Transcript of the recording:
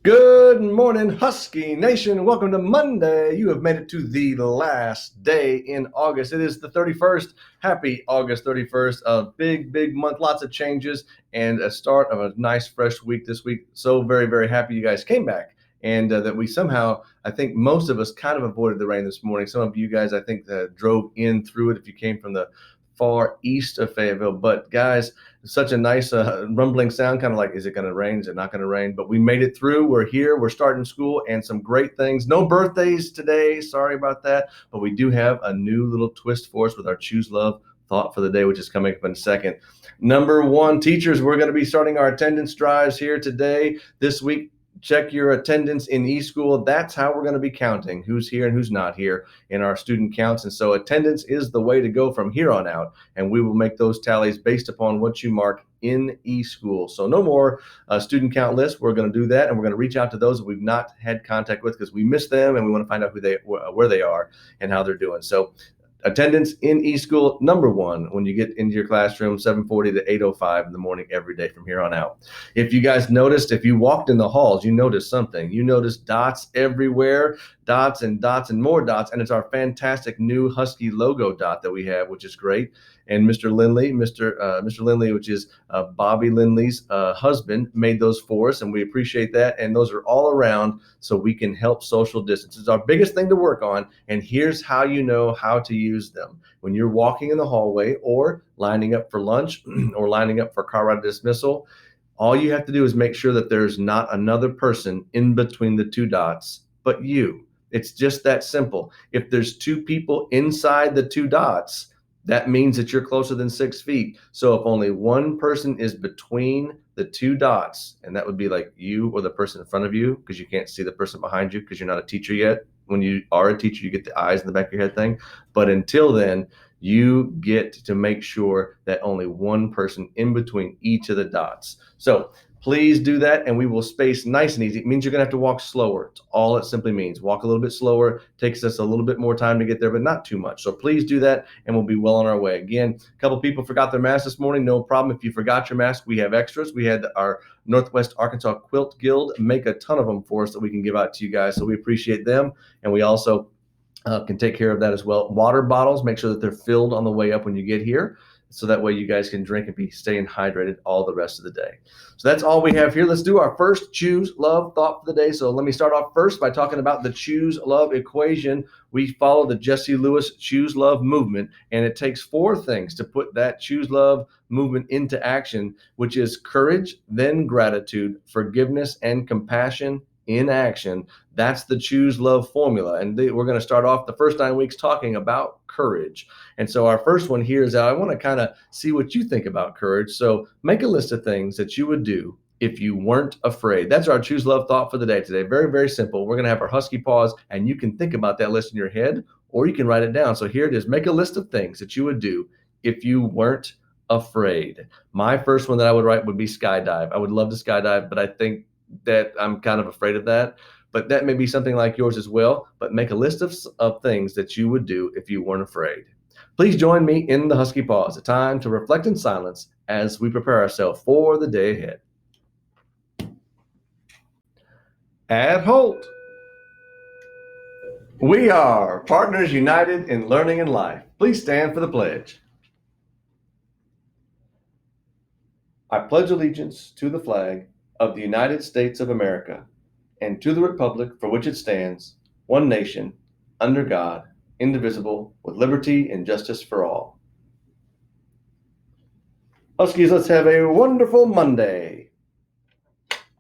Good morning, Husky Nation. Welcome to Monday. You have made it to the last day in August. It is the 31st. Happy August 31st. A big month, lots of changes, and a start of a nice, fresh week this week. So very happy you guys came back, and that we somehow, I think most of us kind of avoided the rain this morning. Some of you guys, I think, drove in through it if you came from the far east of Fayetteville. But guys, such a nice rumbling sound, kind of like, is it going to rain? Is it not going to rain? But we made it through. We're here. We're starting school and some great things. No birthdays today. Sorry about that. But we do have a new little twist for us with our Choose Love thought for the day, which is coming up in a second. Number one, teachers, we're going to be starting our attendance drives here today, this week. Check your attendance in eSchool. That's how we're going to be counting who's here and who's not here in our student counts. And so attendance is the way to go from here on out. And we will make those tallies based upon what you mark in eSchool. So no more student count lists. We're going to do that. And we're going to reach out to those that we've not had contact with because we miss them and we want to find out where they are and how they're doing. So attendance in eSchool, number one, when you get into your classroom, 7:40 to 8:05 in the morning every day from here on out. If you guys noticed, if you walked in the halls, you noticed something. You noticed dots everywhere, dots and more dots, and it's our fantastic new Husky logo dot that we have, which is great. And Mr. Lindley, which is Bobby Lindley's husband, made those for us, and we appreciate that. And those are all around so we can help social distance. It's our biggest thing to work on, and here's how you know how to use them. When you're walking in the hallway or lining up for lunch or lining up for car ride dismissal, all you have to do is make sure that there's not another person in between the two dots but you. It's just that simple. If there's two people inside the two dots, that means that you're closer than 6 feet. So if only one person is between the two dots, and that would be like you or the person in front of you, because you can't see the person behind you because you're not a teacher yet. When you are a teacher, you get the eyes in the back of your head thing. But until then, you get to make sure that only one person in between each of the dots. So please do that, and we will space nice and easy. It means you're going to have to walk slower. It's all it simply means. Walk a little bit slower. Takes us a little bit more time to get there, but not too much. So please do that, and we'll be well on our way. Again, a couple people forgot their mask this morning. No problem. If you forgot your mask, we have extras. We had our Northwest Arkansas Quilt Guild make a ton of them for us that we can give out to you guys. So we appreciate them, and we also can take care of that as well. Water bottles, make sure that they're filled on the way up when you get here, so that way you guys can drink and be staying hydrated all the rest of the day. So that's all we have here. Let's do our first Choose Love thought for the day. So let me start off first by talking about the Choose Love equation. We follow the Jesse Lewis Choose Love movement, and it takes four things to put that Choose Love movement into action, which is courage, then gratitude, forgiveness, and compassion in action. That's the Choose Love formula. And we're going to start off the first 9 weeks talking about courage. And so our first one here is I want to kind of see what you think about courage. So make a list of things that you would do if you weren't afraid. That's our Choose Love thought for the day today. Very simple. We're going to have our Husky pause, and you can think about that list in your head, or you can write it down. So here it is. Make a list of things that you would do if you weren't afraid. My first one that I would write would be skydive. I would love to skydive, but I think that I'm kind of afraid of that. But that may be something like yours as well. But make a list of things that you would do if you weren't afraid. Please join me in the Husky Pause, a time to reflect in silence as we prepare ourselves for the day ahead. At Holt, we are partners united in learning and life. Please stand for the pledge. I pledge allegiance to the flag of the United States of America and to the republic for which it stands, one nation, under God, indivisible, with liberty and justice for all. Huskies, let's have a wonderful Monday.